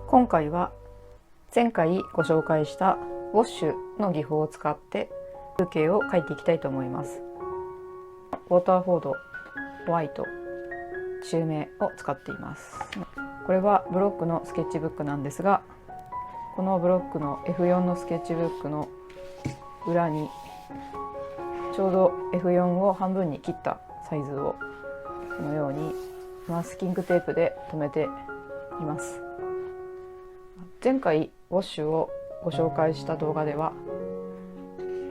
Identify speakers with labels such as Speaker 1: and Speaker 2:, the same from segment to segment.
Speaker 1: 今回は前回ご紹介したウォッシュの技法を使って風景を描いていきたいと思います。ウォーターフォード、ホワイト、中名を使っています。これはブロックのスケッチブックなんですが、このブロックの F4 のスケッチブックの裏にちょうど F4 を半分に切ったサイズをこのようにマスキングテープで留めています。前回ウォッシュをご紹介した動画では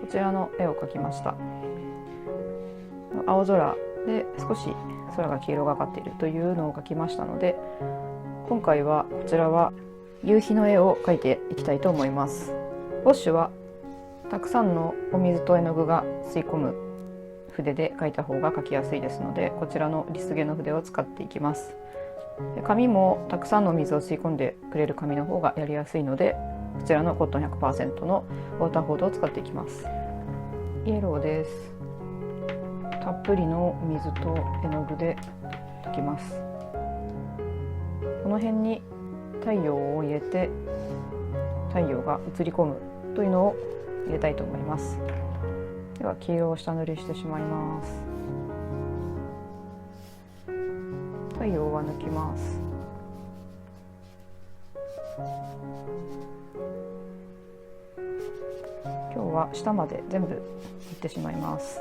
Speaker 1: こちらの絵を描きました。青空で少し空が黄色がかっているというのを描きましたので、今回はこちらは夕日の絵を描いていきたいと思います。ウォッシュはたくさんのお水と絵の具が吸い込む筆で描いた方が描きやすいですので、こちらのリスゲの筆を使っていきます。紙もたくさんの水を吸い込んでくれる紙の方がやりやすいので、こちらのコットン 100% のウォーターフォードを使っていきます。イエローです。たっぷりの水と絵の具で描きます。この辺に太陽を入れて太陽が映り込むというのを入れたいと思います。では黄色を下塗りしてしまいます。太陽は抜きます。今日は下まで全部いってしまいます。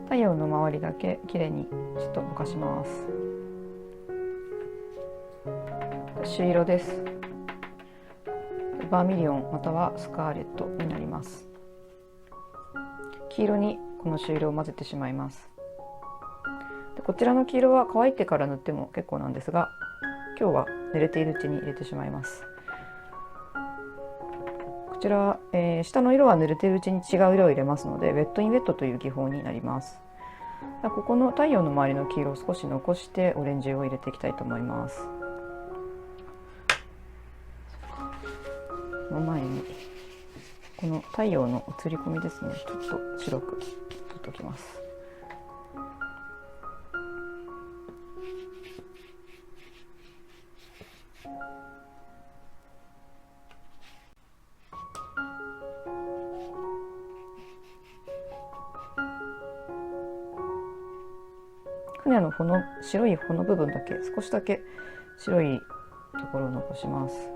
Speaker 1: 太陽の周りだけきれいにちょっとぼかします。朱色です。バーミリオンまたはスカーレットになります。黄色にこの朱色を混ぜてしまいます。でこちらの黄色は乾いてから塗っても結構なんですが、今日は濡れているうちに入れてしまいます。こちら、下の色は濡れているうちに違う色を入れますので、ウェットインウェットという技法になります。ここの太陽の周りの黄色を少し残してオレンジを入れていきたいと思います。その前にこの太陽の映り込みですね、ちょっと白く塗っておきます。船の穂の白い穂の部分だけ少しだけ白いところを残します。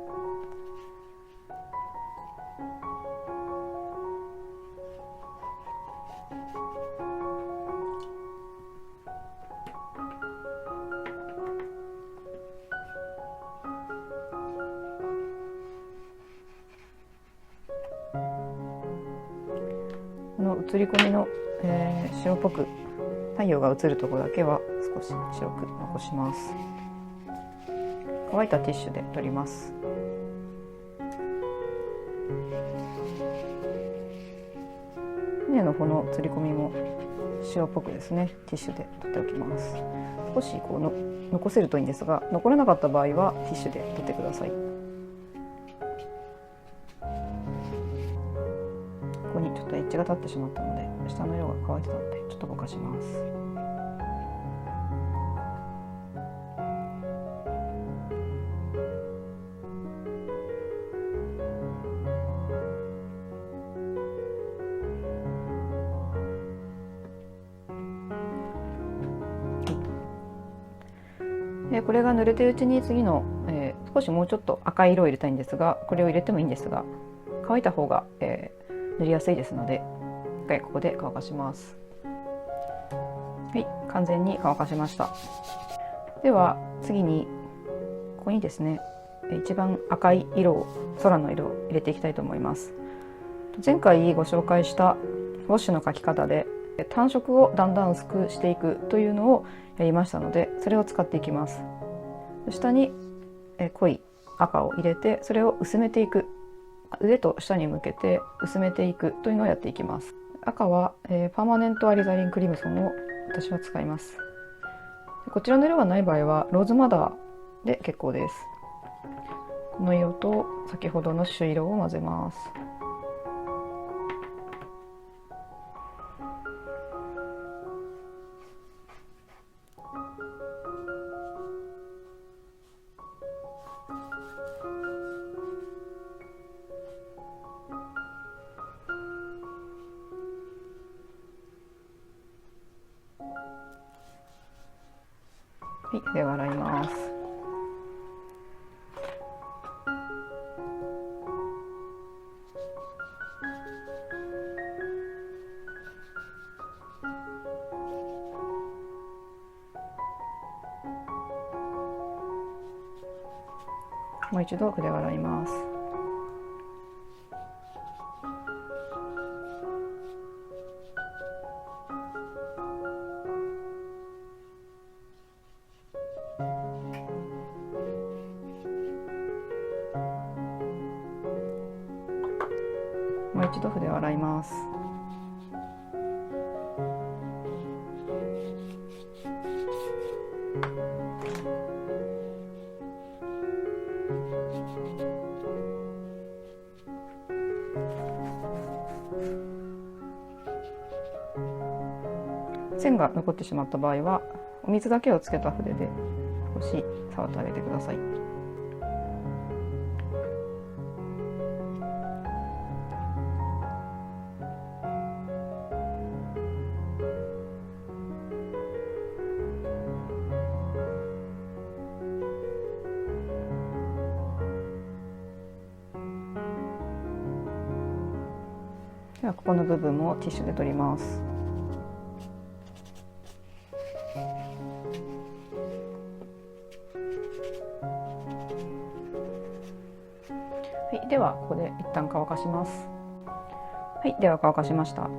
Speaker 1: この映り込みの、白っぽく太陽が映るところだけは少し白く残します。乾いたティッシュで取ります。船の穂の映り込みも白っぽくですね、ティッシュで取っておきます。少しこう残せるといいんですが、残らなかった場合はティッシュで取ってください。ここにちょっとエッジが立ってしまったので、下の色が乾いてたのでちょっとぼかします。でこれが濡れてるうちに次の、少しもうちょっと赤い色を入れたいんですが、これを入れてもいいんですが、乾いた方が、塗りやすいですので、一回ここで乾かします。はい、完全に乾かしました。では次にここにですね、一番赤い色を、空の色を入れていきたいと思います。前回ご紹介したウォッシュの描き方で単色をだんだん薄くしていくというのをやりましたので、それを使っていきます。下に濃い赤を入れて、それを薄めていく、上と下に向けて薄めていくというのをやっていきます。赤はパーマネントアリザリンクリムソンを私は使います。こちらの色がない場合はローズマダーで結構です。この色と先ほどの朱色を混ぜます。い、筆を洗います。もう一度筆を洗います。もう一度筆を洗います。線が残ってしまった場合はお水だけをつけた筆で少し触ってあげてください。ではここの部分もティッシュで取ります。はい、ではここで一旦乾かします。はい、では乾かしました。こ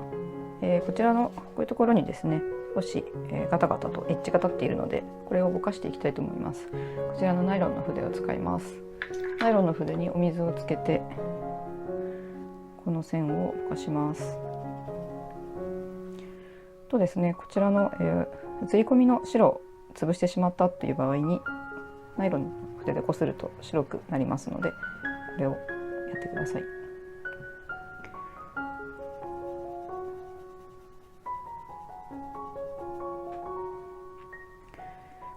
Speaker 1: ちらのこういうところにですね、少し、ガタガタとエッジが立っているので、これをぼかしていきたいと思います。こちらのナイロンの筆を使います。ナイロンの筆にお水をつけて、この線をぼかします。とですね、こちらの、映り込みの白を潰してしまったっていう場合に、ナイロンの筆でこすると白くなりますので、これをやってください。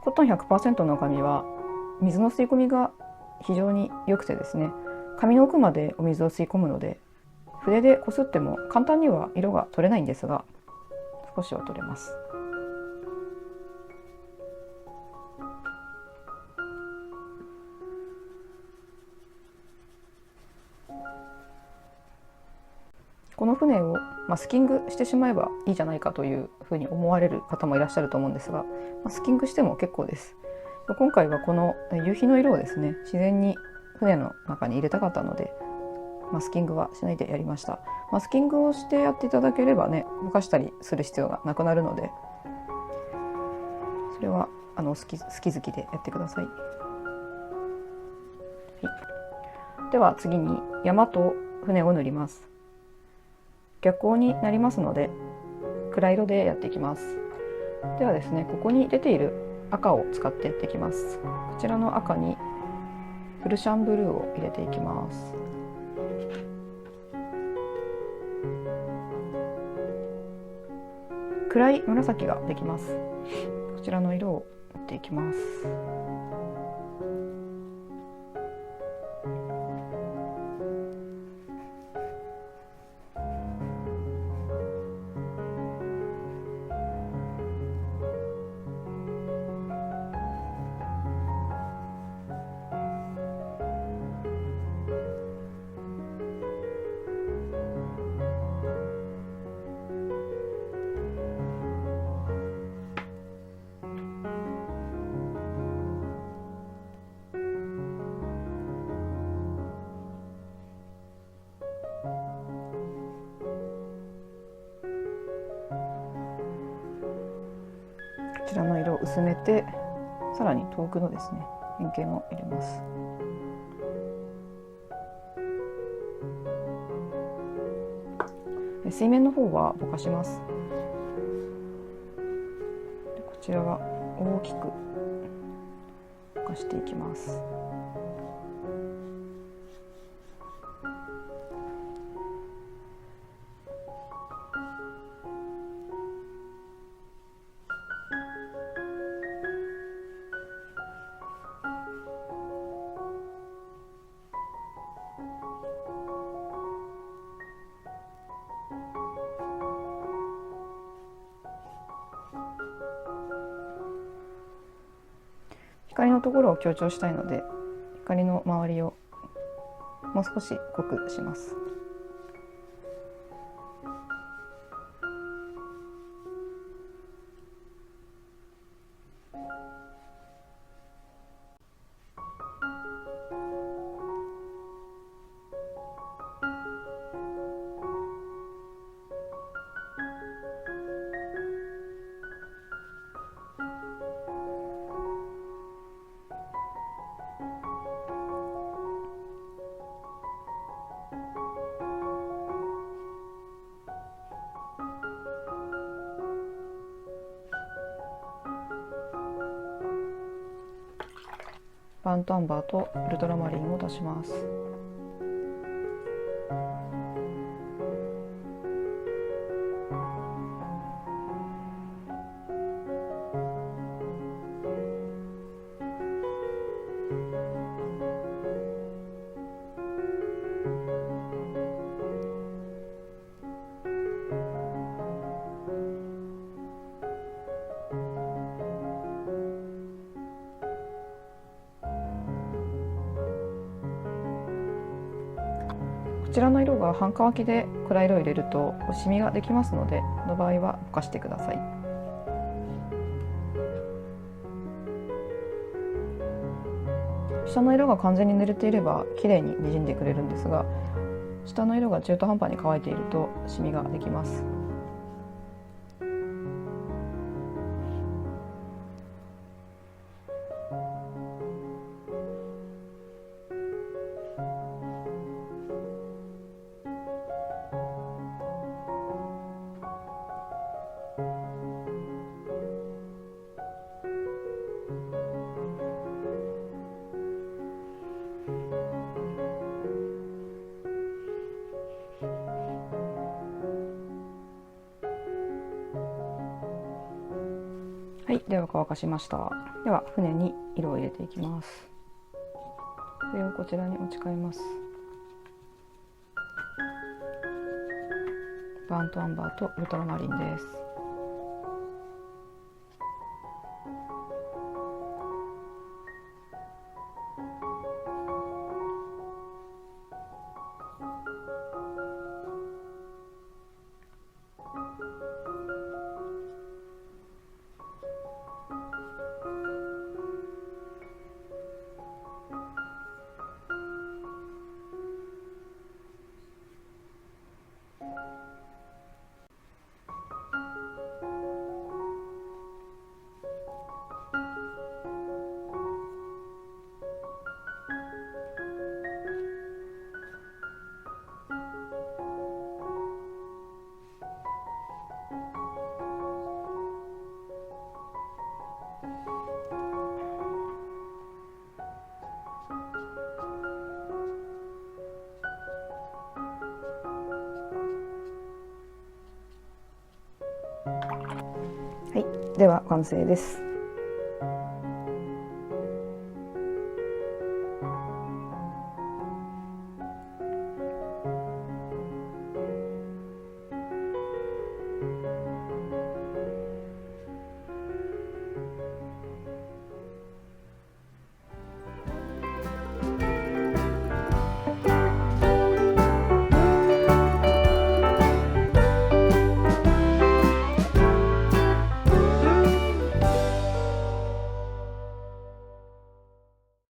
Speaker 1: コットン 100% の紙は水の吸い込みが非常に良くてですね、紙の奥までお水を吸い込むので、筆でこすっても簡単には色が取れないんですが、少しは取れます。この船をマスキングしてしまえばいいじゃないかというふうに思われる方もいらっしゃると思うんですが、マスキングしても結構です。今回はこの夕日の色をですね、自然に船の中に入れたかったので、マスキングはしないでやりました。マスキングをしてやっていただければね、ぼかしたりする必要がなくなるので、それは好き好きでやってください。はい、では次に山と船を塗ります。逆光になりますので暗色でやっていきます。ではですね、ここに出ている赤を使ってやっていきます。こちらの赤にフルシャンブルーを入れていきます。暗い紫ができます。こちらの色を塗っていきます。こちらの色を薄めて、さらに遠くのですね、円形も入れます。水面の方はぼかします。こちらは大きくぼかしていきます。光のところを強調したいので、光の周りをもう少し濃くします。バーントアンバーとウルトラマリンを出します。こちらの色が半乾きで暗い色を入れるとシミができますので、この場合はぼかしてください。下の色が完全に濡れていれば綺麗ににじんでくれるんですが、下の色が中途半端に乾いているとシミができます。はい、では乾かしました。では船に色を入れていきます。これをこちらに持ち替えます。バーントアンバーとウルトラマリンです。はい、では完成です。